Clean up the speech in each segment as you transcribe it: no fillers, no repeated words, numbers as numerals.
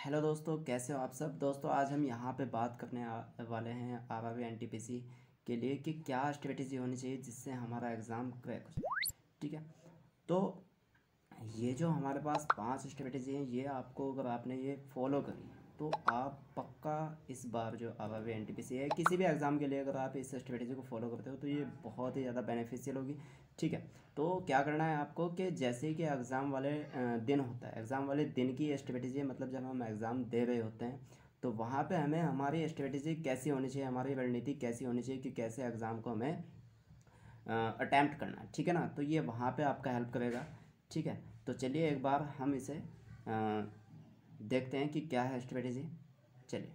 Hello दोस्तों, कैसे हो आप सब। दोस्तों आज हम यहाँ पे बात करने वाले हैं आरआरबी एनटीपीसी के लिए कि क्या स्ट्रेटेजी होनी चाहिए जिससे हमारा एग्ज़ाम क्रैक हो जाए। ठीक है, तो ये जो हमारे पास 5 स्ट्रेटेजी हैं, ये आपको अगर आपने ये फॉलो करी तो आप पक्का इस बार जो आरआरबी एनटीपीसी है किसी भी एग्ज़ाम के लिए अगर आप इस स्ट्रेटेजी को फॉलो करते हो तो ये बहुत ही ज़्यादा बेनिफिशियल होगी। ठीक है, तो क्या करना है आपको कि जैसे ही कि एग्ज़ाम वाले दिन होता है, एग्ज़ाम वाले दिन की स्ट्रेटेजी है, मतलब जब हम एग्ज़ाम दे रहे होते हैं तो वहाँ पे हमें हमारी स्ट्रेटेजी कैसी होनी चाहिए, हमारी रणनीति कैसी होनी चाहिए कि कैसे एग्ज़ाम को हमें अटैम्प्ट करना है। ठीक है ना, तो ये वहाँ पे आपका हेल्प करेगा। ठीक है, तो चलिए एक बार हम इसे देखते हैं कि क्या है स्ट्रेटेजी। चलिए,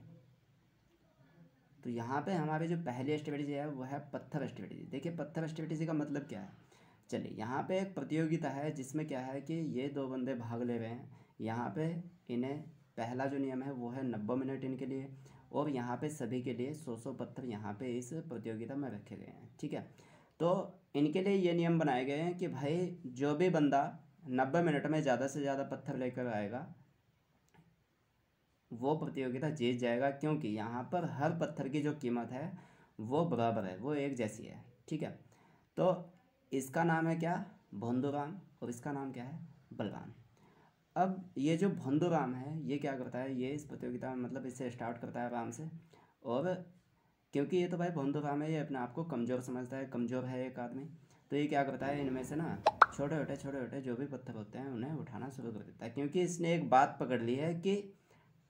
तो यहाँ पे हमारी जो पहली स्ट्रेटेजी है वो है पत्थर स्ट्रेटेजी। देखिए पत्थर स्ट्रेटेजी का मतलब क्या है। चलिए, यहाँ पे एक प्रतियोगिता है जिसमें क्या है कि ये दो बंदे भाग ले रहे हैं। यहाँ पे इन्हें पहला जो नियम है वो है 90 मिनट इनके लिए, और यहाँ पे सभी के लिए 100 पत्थर यहाँ पे इस प्रतियोगिता में रखे गए हैं। ठीक है, तो इनके लिए ये नियम बनाए गए हैं कि भाई जो भी बंदा 90 मिनट में ज़्यादा से ज़्यादा पत्थर लेकर आएगा वो प्रतियोगिता जीत जाएगा, क्योंकि यहाँ पर हर पत्थर की जो कीमत है वो बराबर है, वो एक जैसी है। ठीक है, तो इसका नाम है क्या, भोंदूराम, और इसका नाम क्या है, बलराम। अब ये जो भोंदूराम है ये क्या करता है, ये इस प्रतियोगिता में मतलब इसे स्टार्ट करता है आराम से, और क्योंकि ये तो भाई भोंदूराम है, ये अपने आप को कमज़ोर समझता है, कमज़ोर है एक आदमी, तो ये क्या करता है इनमें से ना छोटे छोटे जो भी पत्थर होते हैं उन्हें उठाना शुरू कर देता है, क्योंकि इसने एक बात पकड़ ली है कि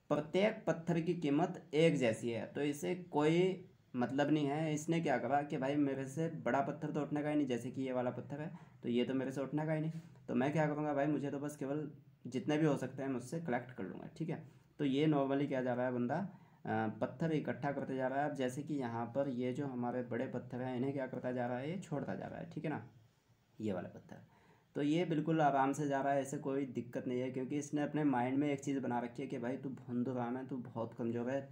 प्रत्येक पत्थर की कीमत एक जैसी है, तो इसे कोई मतलब नहीं है। इसने क्या करा कि भाई मेरे से बड़ा पत्थर तो उठने का ही नहीं, जैसे कि ये वाला पत्थर है तो ये तो मेरे से उठने का ही नहीं, तो मैं क्या करूँगा भाई, मुझे तो बस केवल जितने भी हो सकते हैं मुझसे कलेक्ट कर लूँगा। ठीक है, तो ये नॉर्मली क्या जा रहा है, बंदा पत्थर इकट्ठा करते जा रहा है। अब जैसे कि यहाँ पर ये जो हमारे बड़े पत्थर हैं इन्हें क्या करता जा रहा है, ये छोड़ता जा रहा है। ठीक है ना, ये वाला पत्थर, तो ये बिल्कुल आराम से जा रहा है, ऐसे कोई दिक्कत नहीं है, क्योंकि इसने अपने माइंड में एक चीज़ बना रखी है कि भाई तू भोंदूराम है, तू बहुत कमज़ोर है,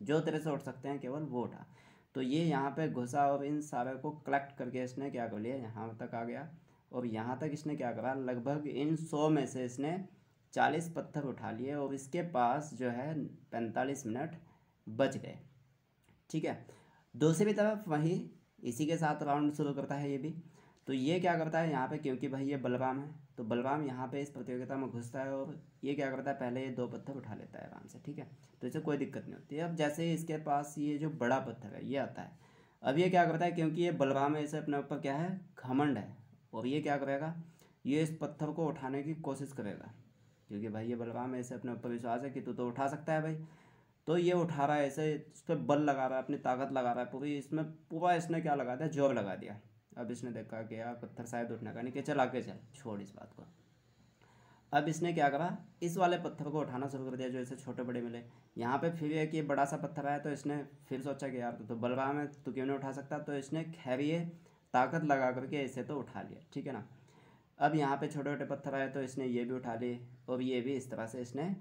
जो तेरे से उठ सकते हैं केवल वो उठा। तो ये यहाँ पे घुसा और इन सारे को कलेक्ट करके इसने क्या कर लिया, यहाँ तक आ गया, और यहाँ तक इसने क्या करा, लगभग इन 100 में से इसने 40 पत्थर उठा लिए, और इसके पास जो है 45 मिनट बच गए। ठीक है, दूसरी तरफ वहीं इसी के साथ राउंड शुरू करता है ये भी। तो ये क्या करता है यहाँ पे, क्योंकि भाई ये बलराम है, तो बलराम यहाँ पे इस प्रतियोगिता में घुसता है, और ये क्या करता है, पहले ये 2 पत्थर उठा लेता है आराम से। ठीक है, तो इसे कोई दिक्कत नहीं होती है। अब जैसे ही इसके पास ये जो बड़ा पत्थर है ये आता है, अब ये क्या करता है, क्योंकि ये बलराम है, इसे अपने ऊपर क्या है, घमंड है, और ये क्या करेगा, ये इस पत्थर को उठाने की कोशिश करेगा, क्योंकि भाई ये बलराम है, इसे अपने ऊपर विश्वास है कि तू तो उठा सकता है भाई। तो ये उठा रहा है, ऐसे इस पर बल लगा रहा है, अपनी ताकत लगा रहा है पूरी, इसमें पूरा इसने क्या लगा दिया, जोर लगा दिया। अब इसने देखा कि यार पत्थर शायद उठने का नहीं, कि चल आगे चल, छोड़ इस बात को। अब इसने क्या करा, इस वाले पत्थर को उठाना शुरू कर दिया जो इसे छोटे बड़े मिले। यहाँ पे फिर एक ये बड़ा सा पत्थर आया, तो इसने फिर सोचा कि यार तो बलराम है, तो क्यों नहीं उठा सकता, तो इसने खैर ये ताकत लगा करके इसे तो उठा लिया। ठीक है ना, अब यहाँ पे छोटे छोटे पत्थर आए तो इसने ये भी उठा लिए, और ये भी, इस तरह से इसने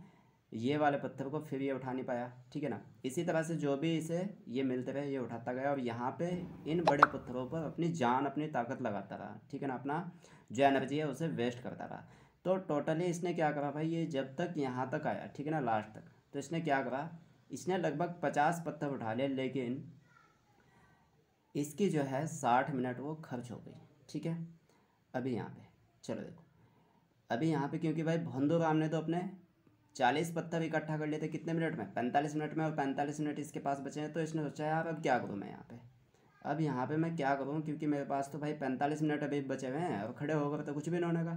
ये वाले पत्थर को फिर ये उठा नहीं पाया। ठीक है ना, इसी तरह से जो भी इसे ये मिलते रहे ये उठाता गया, और यहाँ पे इन बड़े पत्थरों पर अपनी जान अपनी ताकत लगाता रहा। ठीक है ना, अपना जो एनर्जी है उसे वेस्ट करता रहा। तो टोटली इसने क्या करा भाई, ये जब तक यहाँ तक आया, ठीक है ना, लास्ट तक, तो इसने क्या करा, इसने लगभग 50 पत्थर उठा लिए, लेकिन इसकी जो है 60 मिनट वो खर्च हो गई। ठीक है, अभी यहाँ पे चलो देखो, अभी यहाँ पे क्योंकि भाई भोंदू राम ने तो अपने 40 पत्थर इकट्ठा कर लिए थे कितने मिनट में, 45 मिनट में, और 45 मिनट इसके पास बचे हैं, तो इसने सोचा यार अब क्या करूँ मैं यहाँ पे, अब यहाँ पे मैं क्या करूँ, क्योंकि मेरे पास तो भाई 45 मिनट अभी बचे हुए हैं, और खड़े होकर तो कुछ भी नहीं होने का।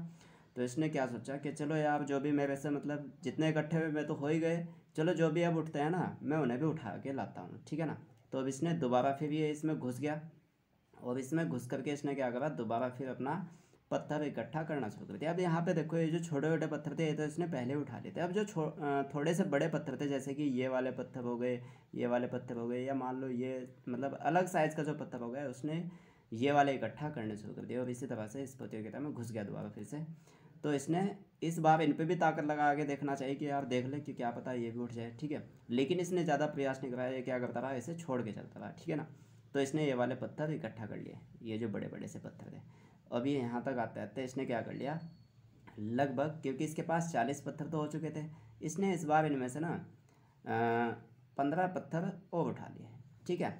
तो इसने क्या सोचा कि चलो यार जो भी मेरे से मतलब जितने इकट्ठे हुए मैं तो हो ही गए, चलो जो भी अब उठते हैं ना मैं उन्हें भी उठा के लाता हूँ। ठीक है ना, तो अब इसने दोबारा फिर ये इसमें घुस गया, और इसमें घुस करके इसने क्या करा, दोबारा फिर अपना पत्थर इकट्ठा करना शुरू कर दिया। अब यहाँ पे देखो ये जो छोटे छोटे पत्थर थे ये तो इसने पहले उठा लिए थे। अब जो थोड़े से बड़े पत्थर थे, जैसे कि ये वाले पत्थर हो गए, ये वाले पत्थर हो गए, या मान लो ये मतलब अलग साइज़ का जो पत्थर हो गया, उसने ये वाले इकट्ठा करने शुरू कर दिया, और इसी तरह से इस प्रतियोगिता में घुस गया दोबारा फिर से। तो इसने इस बार इन पे भी ताकत लगा के देखना चाहिए कि यार देख ले कि क्या पता ये भी उठ जाए। ठीक है, लेकिन इसने ज़्यादा प्रयास नहीं कराया, ये क्या करता रहा, इसे छोड़ के चलता रहा। ठीक है ना, तो इसने ये वाले पत्थर इकट्ठा कर लिए, ये जो बड़े बड़े से पत्थर थे। अब ये यहाँ तक आते आते इसने क्या कर लिया, लगभग, क्योंकि इसके पास 40 पत्थर तो हो चुके थे, इसने इस बार इनमें से ना 15 पत्थर और उठा लिए। ठीक है,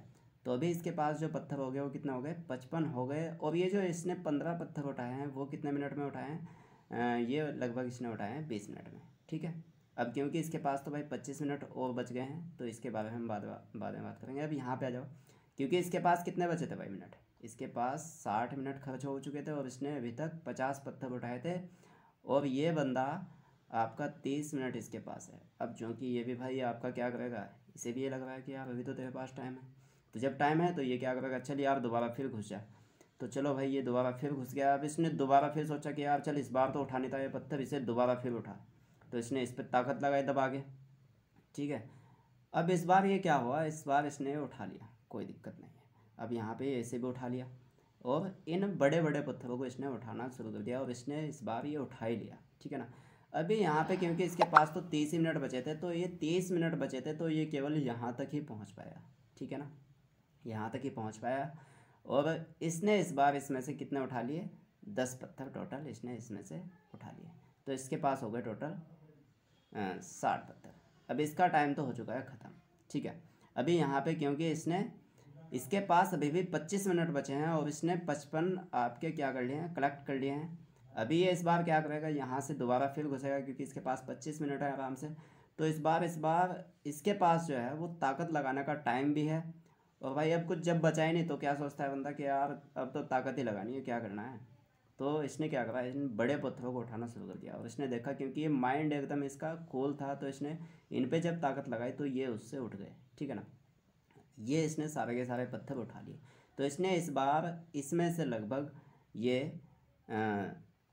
तो अभी इसके पास जो पत्थर हो गए वो कितना हो गए, 55 हो गए। और ये जो इसने 15 पत्थर उठाए हैं वो कितने मिनट में उठाए हैं, ये लगभग इसने उठाए हैं 20 मिनट में। ठीक है, अब क्योंकि इसके पास तो भाई 25 मिनट और बच गए हैं, तो इसके बारे में हम बाद में बात करेंगे। अब यहाँ पे आ जाओ, क्योंकि इसके पास कितने बचे थे भाई मिनट, इसके पास 60 मिनट खर्च हो चुके थे और इसने अभी तक 50 पत्थर उठाए थे, और ये बंदा आपका 30 मिनट इसके पास है। अब चूँकि ये भी भाई आपका क्या करेगा, इसे भी ये लग रहा है कि यार अभी तो तेरे पास टाइम है, तो जब टाइम है तो ये क्या करेगा, चल यार दोबारा फिर घुस जा। तो चलो भाई ये दोबारा फिर घुस गया। अब इसने दोबारा फिर सोचा कि यार चल इस बार तो उठा नहीं था ये पत्थर, इसे दोबारा फिर उठा, तो इसने इस पर ताकत लगाई दबा के। ठीक है, अब इस बार ये क्या हुआ, इस बार इसने उठा लिया, कोई दिक्कत नहीं है। अब यहाँ पे ऐसे भी उठा लिया, और इन बड़े बड़े पत्थरों को इसने उठाना शुरू कर दिया, और इसने इस बार ये उठा ही लिया। ठीक है ना, अभी यहाँ पे क्योंकि इसके पास तो 30 ही मिनट बचे थे, तो ये 30 मिनट बचे थे, तो ये केवल यहाँ तक ही पहुँच पाया। ठीक है ना, यहाँ तक ही पहुँच पाया, और इसने इस बार इसमें से कितने उठा लिए, 10 पत्थर टोटल इसने इसमें से उठा लिए, तो इसके पास हो गए टोटल 60 पत्थर। अब इसका टाइम तो हो चुका है ख़त्म। ठीक है, अभी यहाँ पे क्योंकि इसके पास अभी भी 25 मिनट बचे हैं, और इसने 55 आपके क्या कर लिए हैं, कलेक्ट कर लिए हैं। अभी ये इस बार क्या करेगा, यहाँ से दोबारा फिर घुसेगा, क्योंकि इसके पास 25 मिनट है आराम से। तो इस बार इसके पास जो है वो ताकत लगाने का टाइम भी है, और भाई अब कुछ जब बचा ही नहीं, तो क्या सोचता है बंदा कि यार अब तो ताकत ही लगानी है, क्या करना है। तो इसने क्या करा, इसने बड़े पत्थरों को उठाना शुरू कर दिया, और इसने देखा क्योंकि ये माइंड एकदम इसका कूल था, तो इसने इन पे जब ताकत लगाई तो ये उससे उठ गए। ठीक है ना, ये इसने सारे के सारे पत्थर उठा लिए, तो इसने इस बार इसमें से लगभग ये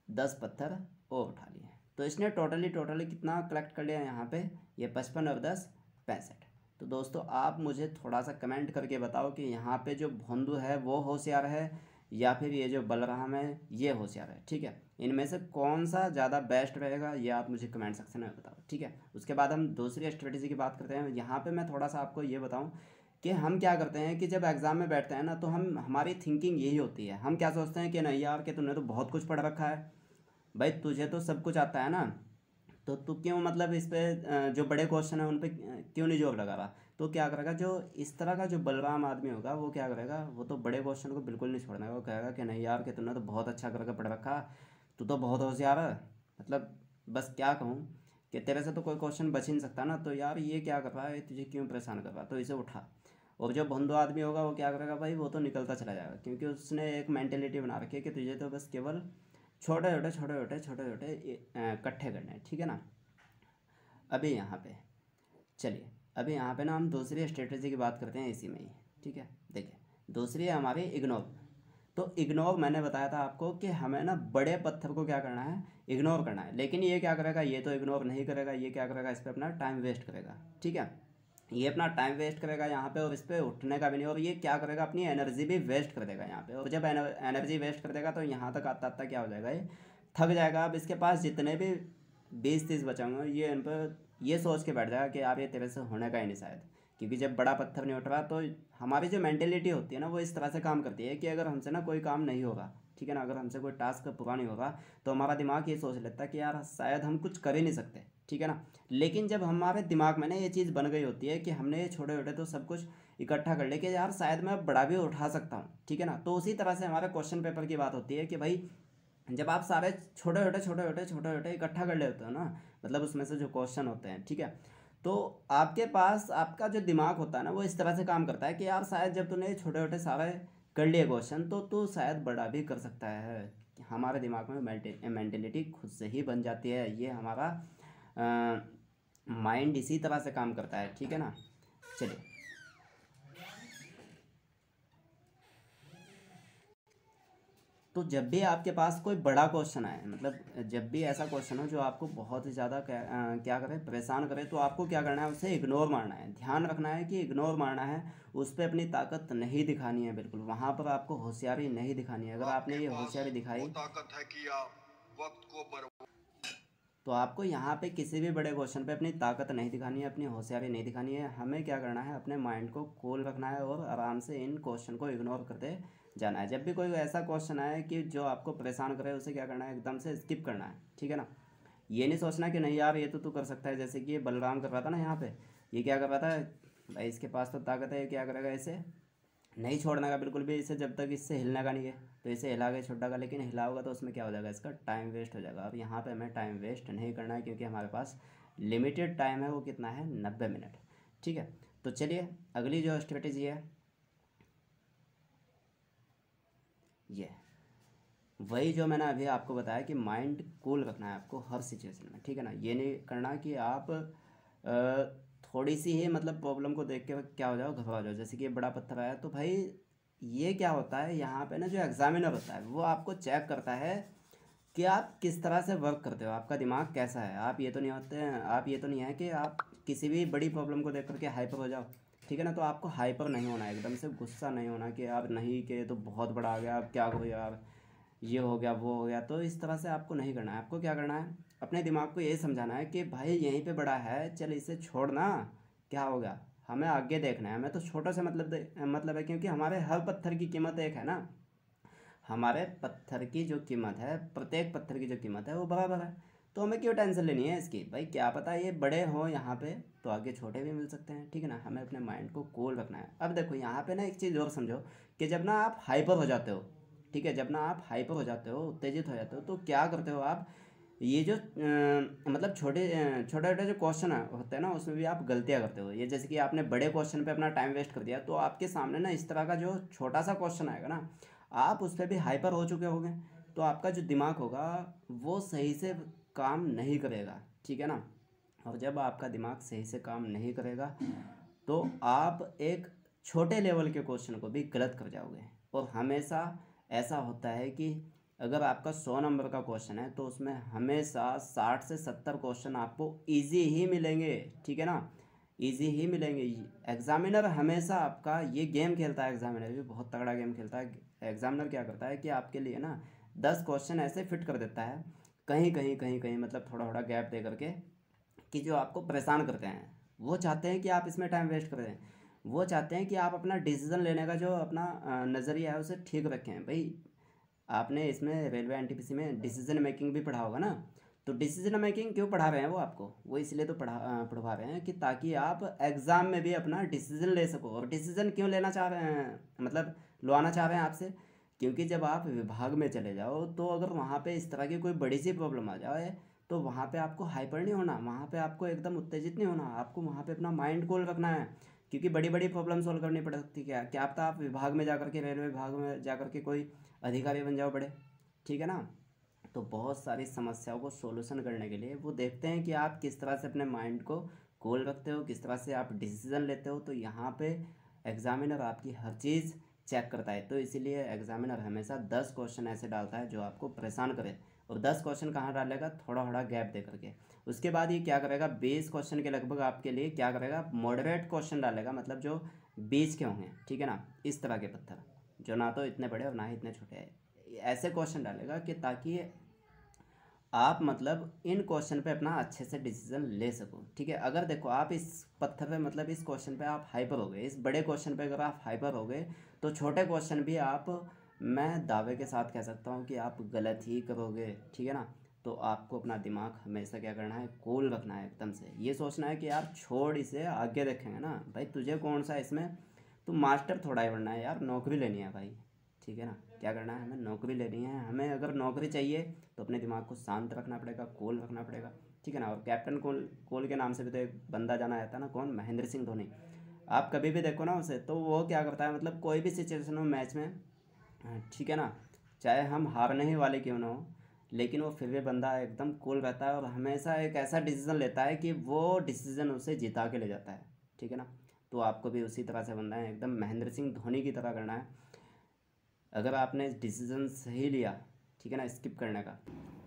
10 पत्थर और उठा लिए। तो इसने टोटली कितना कलेक्ट कर लिया यहाँ पे, ये 55 और 10 65। तो दोस्तों आप मुझे थोड़ा सा कमेंट करके बताओ कि यहाँ पे जो भोंदू है वो होशियार है, या फिर ये जो बलराम है ये होशियार है। ठीक है, इनमें से कौन सा ज़्यादा बेस्ट रहेगा ये आप मुझे कमेंट सेक्शन में बताओ। ठीक है, उसके बाद हम दूसरी स्ट्रेटेजी की बात करते हैं। यहाँ पे मैं थोड़ा सा आपको ये बताऊँ कि हम क्या करते हैं कि जब एग्ज़ाम में बैठते हैं ना, तो हमारी थिंकिंग यही होती है, हम क्या सोचते हैं कि नहीं यार कि तूने तो बहुत कुछ पढ़ रखा है, भाई तुझे तो सब कुछ आता है ना, तो तू क्यों मतलब इस पे जो बड़े क्वेश्चन है उन पे क्यों नहीं जॉब लगा रहा। तो क्या करेगा, जो इस तरह का जो बलराम आदमी होगा वो क्या करेगा, वो तो बड़े क्वेश्चन को बिल्कुल नहीं छोड़ना है, वो कहेगा कि नहीं यार कि तूने तो बहुत अच्छा करके पढ़ रखा, तू तो बहुत होशियार है, मतलब बस क्या कहूँ कि तेरे से तो कोई क्वेश्चन बच ही नहीं सकता ना, तो यार ये क्या कर रहा है, तुझे क्यों परेशान कर रहा है, तो इसे उठा। और जो बंदो आदमी होगा वो क्या करेगा भाई, वो तो निकलता चला जाएगा, क्योंकि उसने एक मेंटेलिटी बना रखी है कि तुझे तो बस केवल छोटे छोटे इकट्ठे करने हैं। ठीक है ना, अभी यहाँ पे चलिए, अभी यहाँ पे ना हम दूसरी स्ट्रेटजी की बात करते हैं इसी में ही। ठीक है, देखिए दूसरी है हमारी इग्नोर। तो इग्नोर मैंने बताया था आपको कि हमें ना बड़े पत्थर को क्या करना है, इग्नोर करना है, लेकिन ये क्या करेगा, ये तो इग्नोर नहीं करेगा, ये क्या करेगा, इस पर अपना टाइम वेस्ट करेगा। ठीक है, ये अपना टाइम वेस्ट करेगा यहाँ पे, और इस पर उठने का भी नहीं, और ये क्या करेगा, अपनी एनर्जी भी वेस्ट कर देगा यहाँ पे, और जब एनर्जी वेस्ट कर देगा तो यहाँ तक आता आता क्या हो जाएगा, ये थक जाएगा। अब इसके पास जितने भी 20-30 बचे होंगे, ये इन पर ये सोच के बैठ जाएगा कि यार ये तेरे से होने का ही नहीं शायद, क्योंकि जब बड़ा पत्थर नहीं उठ रहा, तो हमारी जो मेंटेलिटी होती है ना वो इस तरह से काम करती है कि अगर हमसे ना कोई काम नहीं होगा, ठीक है ना, अगर हमसे कोई टास्क पूरा नहीं होगा, तो हमारा दिमाग ये सोच लेता है कि यार शायद हम कुछ कर ही नहीं सकते। ठीक है ना, लेकिन जब हमारे दिमाग में ना ये चीज़ बन गई होती है कि हमने ये छोटे छोटे तो सब कुछ इकट्ठा कर ले कि यार शायद मैं बड़ा भी उठा सकता हूँ। ठीक है ना, तो उसी तरह से हमारे क्वेश्चन पेपर की बात होती है कि भाई जब आप सारे छोटे छोटे इकट्ठा कर लेते हो ना, मतलब उसमें से जो क्वेश्चन होते हैं, ठीक है, तो आपके पास आपका जो दिमाग होता है ना वो इस तरह से काम करता है कि यार शायद जब तूने छोटे छोटे सारे कर लिए क्वेश्चन, तो तू शायद बड़ा भी कर सकता है। हमारे दिमाग में मेंटेलिटी खुद से ही बन जाती है, ये हमारा माइंड इसी तरह से काम करता है। ठीक है ना, चलिए तो जब भी आपके पास कोई बड़ा क्वेश्चन आए, मतलब जब भी ऐसा क्वेश्चन हो जो आपको बहुत ही ज़्यादा क्या करे, परेशान करे, तो आपको क्या करना है, उसे इग्नोर मारना है। ध्यान रखना है कि इग्नोर मारना है, उस पर अपनी ताकत नहीं दिखानी है, बिल्कुल वहाँ पर आपको होशियारी नहीं दिखानी है। अगर आपने ये होशियारी दिखाई, ताकत है कि आप वक्त को तो आपको यहाँ पे किसी भी बड़े क्वेश्चन पे अपनी ताकत नहीं दिखानी है, अपनी होशियारी नहीं दिखानी है। हमें क्या करना है, अपने माइंड को कूल रखना है और आराम से इन क्वेश्चन को इग्नोर करते जाना है। जब भी कोई ऐसा क्वेश्चन आए कि जो आपको परेशान करे, उसे क्या करना है, एकदम से स्किप करना है, ठीक है ना। ये नहीं सोचना कि नहीं यार ये तो तू कर सकता है, जैसे कि ये बलराम कर रहा था ना यहाँ पे, ये क्या कर रहा था भाई, इसके पास तो ताकत है, ये क्या करेगा, इसे नहीं छोड़ने का बिल्कुल भी, इसे जब तक इससे हिलने का नहीं है तो इसे हिला के छोड़ देगा, लेकिन हिलाओगा तो उसमें क्या हो जाएगा, इसका टाइम वेस्ट हो जाएगा। अब यहाँ पे हमें टाइम वेस्ट नहीं करना है, क्योंकि हमारे पास लिमिटेड टाइम है, वो कितना है, 90 मिनट, ठीक है। तो चलिए अगली जो स्ट्रेटेजी है ये वही जो मैंने अभी आपको बताया कि माइंड कूल रखना है आपको हर सिचुएशन में, ठीक है ना। ये नहीं करना कि आप थोड़ी सी ही मतलब प्रॉब्लम को देख के क्या हो जाओ, घबरा जाओ। जैसे कि ये बड़ा पत्थर आया तो भाई ये क्या होता है, यहाँ पे ना जो एग्जामिनर होता है वो आपको चेक करता है कि आप किस तरह से वर्क करते हो, आपका दिमाग कैसा है। आप ये तो नहीं होते हैं, आप ये तो नहीं है कि आप किसी भी बड़ी प्रॉब्लम को देख करके हाइपर हो जाओ, ठीक है ना। तो आपको हाइपर नहीं होना है, एकदम से गुस्सा नहीं होना कि यार नहीं के तो बहुत बड़ा आ गया, अब क्या करो यार, ये हो गया वो हो गया। तो इस तरह से आपको नहीं करना है। आपको क्या करना है, अपने दिमाग को यही समझाना है कि भाई यहीं पे बड़ा है, चल इसे छोड़ना, क्या हो गया, हमें आगे देखना है, हमें तो छोटों से मतलब है, क्योंकि हमारे हर पत्थर की कीमत एक है ना। हमारे पत्थर की जो कीमत है, प्रत्येक पत्थर की जो कीमत है वो बराबर है। तो हमें क्यों टेंशन लेनी है इसकी, भाई क्या पता ये बड़े हों यहाँ पे तो आगे छोटे भी मिल सकते हैं, ठीक है ना। हमें अपने माइंड को कूल रखना है। अब देखो यहाँ पे ना एक चीज़ और समझो कि जब ना आप हाइपर हो जाते हो, ठीक है, जब ना आप हाइपर हो जाते हो, उत्तेजित हो जाते हो, तो क्या करते हो आप, ये जो मतलब छोटे छोटे जो क्वेश्चन होते हैं ना, उसमें भी आप गलतियाँ करते हो। ये जैसे कि आपने बड़े क्वेश्चन पे अपना टाइम वेस्ट कर दिया, तो आपके सामने ना इस तरह का जो छोटा सा क्वेश्चन आएगा ना, आप उस पर भी हाइपर हो चुके होंगे, तो आपका जो दिमाग होगा वो सही से काम नहीं करेगा, ठीक है ना। और जब आपका दिमाग सही से काम नहीं करेगा तो आप एक छोटे लेवल के क्वेश्चन को भी गलत कर जाओगे। और हमेशा ऐसा होता है कि अगर आपका 100 नंबर का क्वेश्चन है तो उसमें हमेशा 60 से 70 क्वेश्चन आपको इजी ही मिलेंगे, ठीक है ना, इजी ही मिलेंगे। एग्जामिनर हमेशा आपका ये गेम खेलता है, एग्जामिनर भी बहुत तगड़ा गेम खेलता है। एग्जामिनर क्या करता है कि आपके लिए ना 10 क्वेश्चन ऐसे फिट कर देता है, कहीं कहीं कहीं कहीं मतलब थोड़ा थोड़ा गैप दे करके, कि जो आपको परेशान करते हैं। वो चाहते हैं कि आप इसमें टाइम वेस्ट करें, वो चाहते हैं कि आप अपना डिसीज़न लेने का जो अपना नज़रिया है उसे ठीक रखें। भाई आपने इसमें रेलवे एनटीपीसी में डिसीजन मेकिंग भी पढ़ा होगा ना, तो डिसीजन मेकिंग क्यों पढ़ा रहे हैं वो आपको, वो इसलिए तो पढ़वा रहे हैं कि ताकि आप एग्ज़ाम में भी अपना डिसीजन ले सको। और डिसीजन क्यों लेना चाह रहे हैं, मतलब लवाना चाह रहे हैं आपसे, क्योंकि जब आप विभाग में चले जाओ तो अगर वहाँ पे इस तरह की कोई बड़ी सी प्रॉब्लम आ जाए तो वहाँ पे आपको हाइपर नहीं होना, वहाँ पे आपको एकदम उत्तेजित नहीं होना, आपको वहाँ पे अपना माइंड कूल रखना है। क्योंकि बड़ी बड़ी प्रॉब्लम सॉल्व करनी पड़ सकती है, क्या पता आप विभाग में जा करके, रेलवे विभाग में जा करके कोई अधिकारी बन जाओ बड़े, ठीक है ना। तो बहुत सारी समस्याओं को सॉल्यूशन करने के लिए वो देखते हैं कि आप किस तरह से अपने माइंड को कूल रखते हो, किस तरह से आप डिसीजन लेते हो। तो यहाँ पे एग्जामिनर आपकी हर चीज़ चेक करता है। तो इसीलिए एग्जामिनर हमेशा 10 क्वेश्चन ऐसे डालता है जो आपको परेशान करे। और 10 क्वेश्चन कहाँ डालेगा, थोड़ा थोड़ा गैप दे करके। उसके बाद ये क्या करेगा, 20 क्वेश्चन के लगभग आपके लिए क्या करेगा, मॉडरेट क्वेश्चन डालेगा, मतलब जो बीच के होंगे, ठीक है ना, इस तरह के पत्थर जो ना तो इतने बड़े और ना ही इतने छोटे हैं, ऐसे क्वेश्चन डालेगा कि ताकि आप मतलब इन क्वेश्चन पे अपना अच्छे से डिसीजन ले सको, ठीक है। अगर देखो आप इस पत्थर पे मतलब इस क्वेश्चन पे आप हाइपर हो गए, इस बड़े क्वेश्चन पे अगर आप हाइपर हो गए तो छोटे क्वेश्चन भी आप, मैं दावे के साथ कह सकता हूँ कि आप गलत ही करोगे, ठीक है ना। तो आपको अपना दिमाग हमेशा क्या करना है, कूल रखना है, एकदम से ये सोचना है कि यार छोड़ इसे, आगे देखेंगे ना। भाई तुझे कौन सा इसमें, तू मास्टर थोड़ा ही बनना है यार, नौकरी लेनी है भाई, ठीक है ना। क्या करना है, हमें नौकरी लेनी है। हमें अगर नौकरी चाहिए तो अपने दिमाग को शांत रखना पड़ेगा, कूल रखना पड़ेगा, ठीक है ना। और कैप्टन कूल कूल के नाम से भी तो एक बंदा जाना जाता है ना, कौन, महेंद्र सिंह धोनी। आप कभी भी देखो ना उसे, तो वो क्या करता है, मतलब कोई भी सिचुएशन हो मैच में, ठीक है ना, चाहे हम हारने ही वाले क्यों ना हो, लेकिन वो फिर भी बंदा एकदम कूल रहता है और हमेशा एक ऐसा डिसीज़न लेता है कि वो डिसीज़न उसे जिता के ले जाता है, ठीक है ना। तो आपको भी उसी तरह से बनना है, एकदम महेंद्र सिंह धोनी की तरह करना है। अगर आपने डिसीज़न सही लिया, ठीक है ना, स्किप करने का,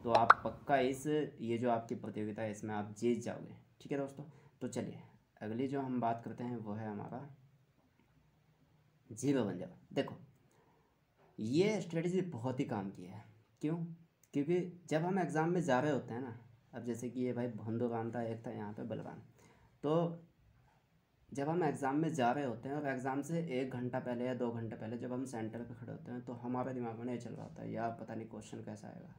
तो आप पक्का इस ये जो आपकी प्रतियोगिता है इसमें आप जीत जाओगे, ठीक है दोस्तों। तो चलिए अगली जो हम बात करते हैं वो है हमारा जीरो बन जाओ। देखो ये स्ट्रेटजी बहुत ही काम की है, क्यों, क्योंकि जब हम एग्ज़ाम में जा रहे होते हैं ना, अब जैसे कि ये भाई भोंदूराम था, एक था यहाँ पे बलराम, तो जब हम एग्ज़ाम में जा रहे होते हैं और एग्ज़ाम से 1 घंटा पहले या 2 घंटे पहले जब हम सेंटर पे खड़े होते हैं तो हमारे दिमाग में नहीं चल रहा होता है यार पता नहीं क्वेश्चन कैसा आएगा,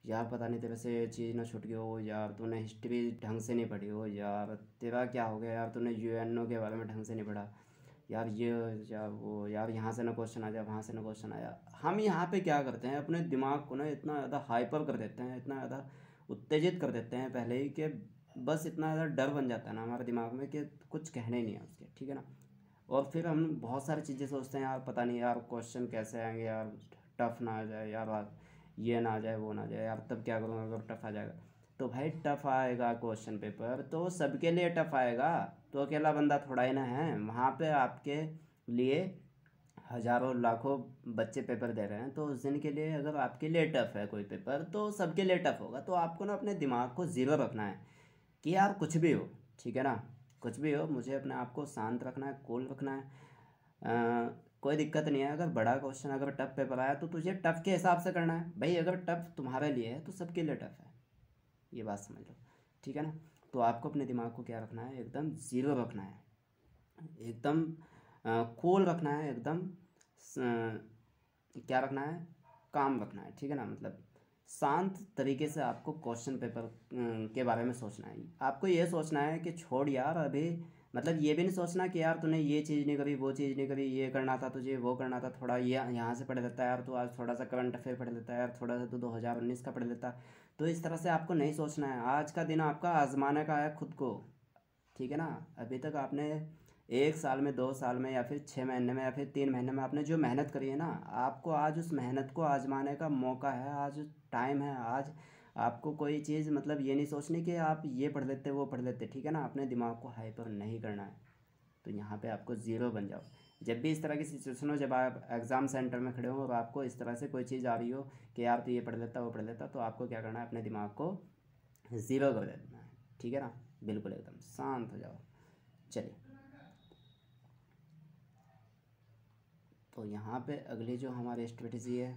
यार पता नहीं तेरे से ये चीज़ ना छूट गई हो, यार तूने हिस्ट्री ढंग से नहीं पढ़ी हो, यार तेरा क्या हो गया, यार तूने यूएनओ के बारे में ढंग से नहीं पढ़ा, यार ये, यार वो, यार यहाँ से ना क्वेश्चन आ जाए, वहाँ से ना क्वेश्चन आया। हम यहाँ पे क्या करते हैं, अपने दिमाग को ना इतना ज़्यादा हाइपर कर देते हैं, इतना ज़्यादा उत्तेजित कर देते हैं पहले ही कि बस इतना ज़्यादा डर बन जाता है ना हमारे दिमाग में कि कुछ कहने ही नहीं है उसके, ठीक है ना। और फिर हम बहुत सारी चीज़ें सोचते हैं, यार पता नहीं यार क्वेश्चन कैसे आएंगे, यार टफ ना आ जाए, यार ये ना आ जाए, वो ना आ जाए, यार तब क्या करूँगा अगर टफ आ जाएगा। तो भाई टफ आएगा क्वेश्चन पेपर तो सबके लिए टफ आएगा, तो अकेला बंदा थोड़ा ही ना है वहाँ पे, आपके लिए हज़ारों लाखों बच्चे पेपर दे रहे हैं, तो उस दिन के लिए अगर आपके लिए टफ है कोई पेपर तो सबके लिए टफ होगा। तो आपको ना अपने दिमाग को ज़ीरो रखना है कि यार कुछ भी हो, ठीक है ना, कुछ भी हो मुझे अपने आप को शांत रखना है, कूल रखना है। कोई दिक्कत नहीं है, अगर बड़ा क्वेश्चन अगर टफ पेपर आया तो तुझे टफ के हिसाब से करना है भाई, अगर टफ तुम्हारे लिए है तो सबके लिए टफ है, ये बात समझ लो, ठीक है ना। तो आपको अपने दिमाग को क्या रखना है, एकदम ज़ीरो रखना है, एकदम कूल रखना है, एकदम क्या रखना है, काम रखना है, ठीक है ना। मतलब शांत तरीके से आपको क्वेश्चन पेपर के बारे में सोचना है। आपको ये सोचना है कि छोड़ यार अभी, मतलब ये भी नहीं सोचना कि यार तूने ये चीज़ नहीं करी, वो चीज़ नहीं करी, ये करना था तुझे, वो करना था, थोड़ा ये यहाँ से पढ़ लेता है यार, तो आज थोड़ा सा करंट अफेयर पढ़ लेता है यार, थोड़ा सा तो 2019 का पढ़ लेता। तो इस तरह से आपको नहीं सोचना है, आज का दिन आपका आजमाने का है खुद को, ठीक है ना। अभी तक आपने 1 साल में, 2 साल में, या फिर 6 महीने में, या फिर 3 महीने में आपने जो मेहनत करी है ना, आपको आज उस मेहनत को आजमाने का मौका है, आज टाइम है। आज आपको कोई चीज़ मतलब ये नहीं सोचनी कि आप ये पढ़ लेते वो पढ़ लेते, ठीक है ना। अपने दिमाग को हाइपर नहीं करना है, तो यहाँ पे आपको ज़ीरो बन जाओ। जब भी इस तरह की सिचुएशन हो, जब आप एग्ज़ाम सेंटर में खड़े हो और आपको इस तरह से कोई चीज़ आ रही हो कि यार तो ये पढ़ लेता वो पढ़ लेता, तो आपको क्या करना है, अपने दिमाग को ज़ीरो कर देना है, ठीक है ना। बिल्कुल एकदम शांत हो जाओ। चलिए, तो यहाँ पे अगली जो हमारी स्ट्रेटजी है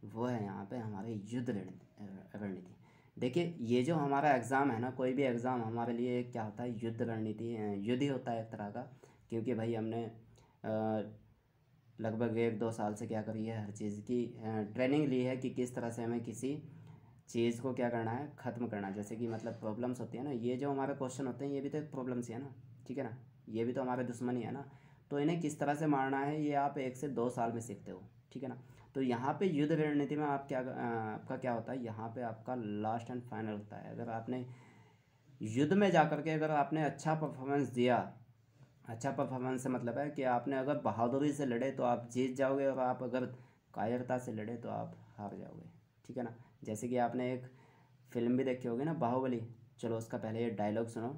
वो है यहाँ पे हमारे युद्ध रणनीति। देखिए ये जो हमारा एग्ज़ाम है ना, कोई भी एग्ज़ाम हमारे लिए क्या होता है, युद्ध रणनीति, युद्ध ही होता है एक तरह का। क्योंकि भाई हमने लगभग 1-2 साल से क्या करी है, हर चीज़ की ट्रेनिंग ली है कि किस तरह से हमें किसी चीज़ को क्या करना है, ख़त्म करना है। जैसे कि मतलब प्रॉब्लम्स होती है ना, ये जो हमारे क्वेश्चन होते हैं ये भी तो एक प्रॉब्लम्स ही है ना, ठीक है ना, ये भी तो हमारे दुश्मन ही है ना। तो इन्हें किस तरह से मारना है ये आप 1 से 2 साल में सीखते हो, ठीक है ना। तो यहाँ पे युद्ध रणनीति में आप क्या आपका क्या होता है, यहाँ पे आपका लास्ट एंड फाइनल होता है। अगर आपने युद्ध में जा कर के अगर आपने अच्छा परफॉर्मेंस दिया, अच्छा परफॉर्मेंस से मतलब है कि आपने अगर बहादुरी से लड़े तो आप जीत जाओगे, और आप अगर कायरता से लड़े तो आप हार जाओगे, ठीक है ना। जैसे कि आपने एक फिल्म भी देखी होगी ना, बाहुबली। चलो उसका पहले ये डायलॉग सुनो,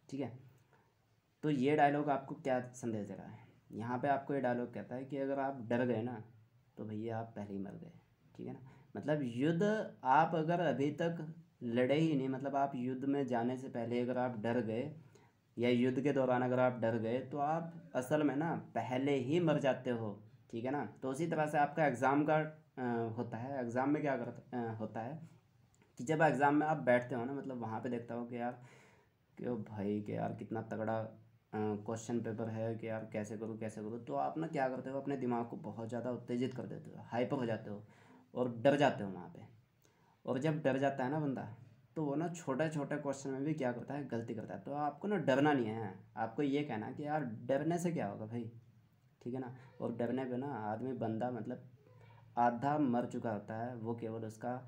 ठीक है। तो ये डायलॉग आपको क्या संदेश दे रहा है, यहाँ पे आपको ये डायलॉग कहता है कि अगर आप डर गए ना तो भैया आप पहले ही मर गए, ठीक है ना। मतलब युद्ध आप अगर अभी तक लड़े ही नहीं, मतलब आप युद्ध में जाने से पहले अगर आप डर गए, या युद्ध के दौरान अगर आप डर गए, तो आप असल में ना पहले ही मर जाते हो, ठीक है ना। तो उसी तरह से आपका एग्ज़ाम का होता है। एग्ज़ाम में क्या होता है कि जब एग्ज़ाम में आप बैठते हो ना, मतलब वहाँ पे देखता हो कि यार कि ओ भाई कि यार कितना तगड़ा क्वेश्चन पेपर है, कि यार कैसे करूँ कैसे करूँ, तो आप ना क्या करते हो, अपने दिमाग को बहुत ज़्यादा उत्तेजित कर देते हो, हाइपर हो जाते हो और डर जाते हो वहाँ पे। और जब डर जाता है ना बंदा, तो वो ना छोटे छोटे क्वेश्चन में भी क्या करता है, गलती करता है। तो आपको ना डरना नहीं है, आपको ये कहना है कि यार डरने से क्या होगा भाई, ठीक है ना। और डरने पे ना आदमी बंदा मतलब आधा मर चुका होता है, वो केवल उसका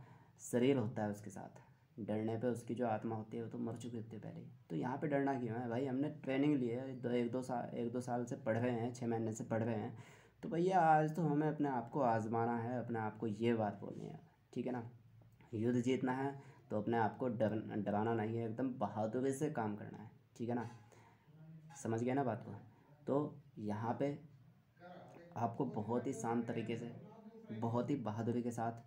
शरीर होता है उसके साथ। डरने पे उसकी जो आत्मा होती है वो तो मर चुकी होती है पहले ही। तो यहाँ पे डरना क्यों है भाई, हमने ट्रेनिंग ली है, 1-2 साल से पढ़ रहे हैं, 6 महीने से पढ़ रहे हैं। तो भैया आज तो हमें अपने आप को आजमाना है, अपने आप को ये बात बोलनी है, ठीक है ना। युद्ध जीतना है तो अपने आप को डराना नहीं है, एकदम बहादुरी से काम करना है, ठीक है ना। समझ गए ना बात को। तो यहाँ पे आपको बहुत ही शांत तरीके से, बहुत ही बहादुरी के साथ,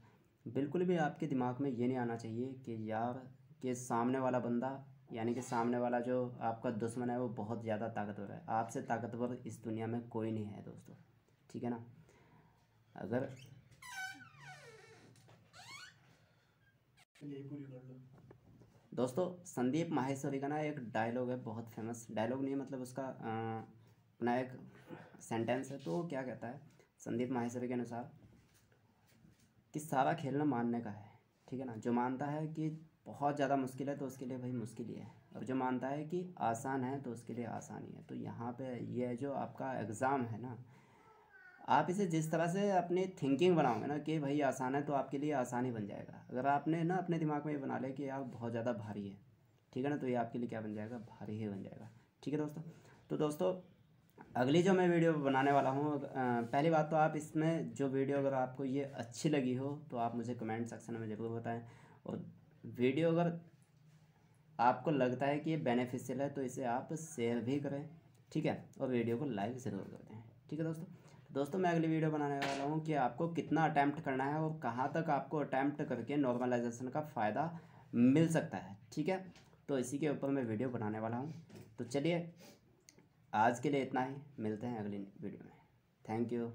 बिल्कुल भी आपके दिमाग में ये नहीं आना चाहिए कि यार कि सामने वाला बंदा, यानी कि सामने वाला जो आपका दुश्मन है वो बहुत ज़्यादा ताकतवर है। आपसे ताकतवर इस दुनिया में कोई नहीं है दोस्तों, ठीक है ना। अगर दोस्तों संदीप माहेश्वरी का ना एक डायलॉग है, बहुत फेमस डायलॉग नहीं है, मतलब उसका अपना एक सेंटेंस है। तो क्या कहता है संदीप माहेश्वरी के अनुसार कि सारा खेल ना मानने का है, ठीक है ना। जो मानता है कि बहुत ज़्यादा मुश्किल है तो उसके लिए भाई मुश्किल ही है, और जो मानता है कि आसान है तो उसके लिए आसानी है। तो यहाँ पे ये जो आपका एग्ज़ाम है ना, आप इसे जिस तरह से अपनी थिंकिंग बनाओगे ना कि भाई आसान है, तो आपके लिए आसान ही बन जाएगा। अगर आपने ना अपने दिमाग में ये बना लिया कि यार बहुत ज़्यादा भारी है, ठीक है ना, तो ये आपके लिए क्या बन जाएगा, भारी ही बन जाएगा। ठीक है दोस्तों। तो दोस्तों अगली जो मैं वीडियो बनाने वाला हूँ, पहली बात तो आप इसमें जो वीडियो अगर आपको ये अच्छी लगी हो तो आप मुझे कमेंट सेक्शन में ज़रूर बताएं, और वीडियो अगर आपको लगता है कि ये बेनिफिशियल है तो इसे आप शेयर भी करें, ठीक है, और वीडियो को लाइक ज़रूर कर दें। ठीक है दोस्तों। दोस्तों मैं अगली वीडियो बनाने वाला हूँ कि आपको कितना अटैम्प्ट करना है और कहाँ तक आपको अटैम्प्ट करके नॉर्मलाइजेशन का फ़ायदा मिल सकता है, ठीक है। तो इसी के ऊपर मैं वीडियो बनाने वाला हूँ। तो चलिए आज के लिए इतना ही, मिलते हैं अगली वीडियो में। Thank you.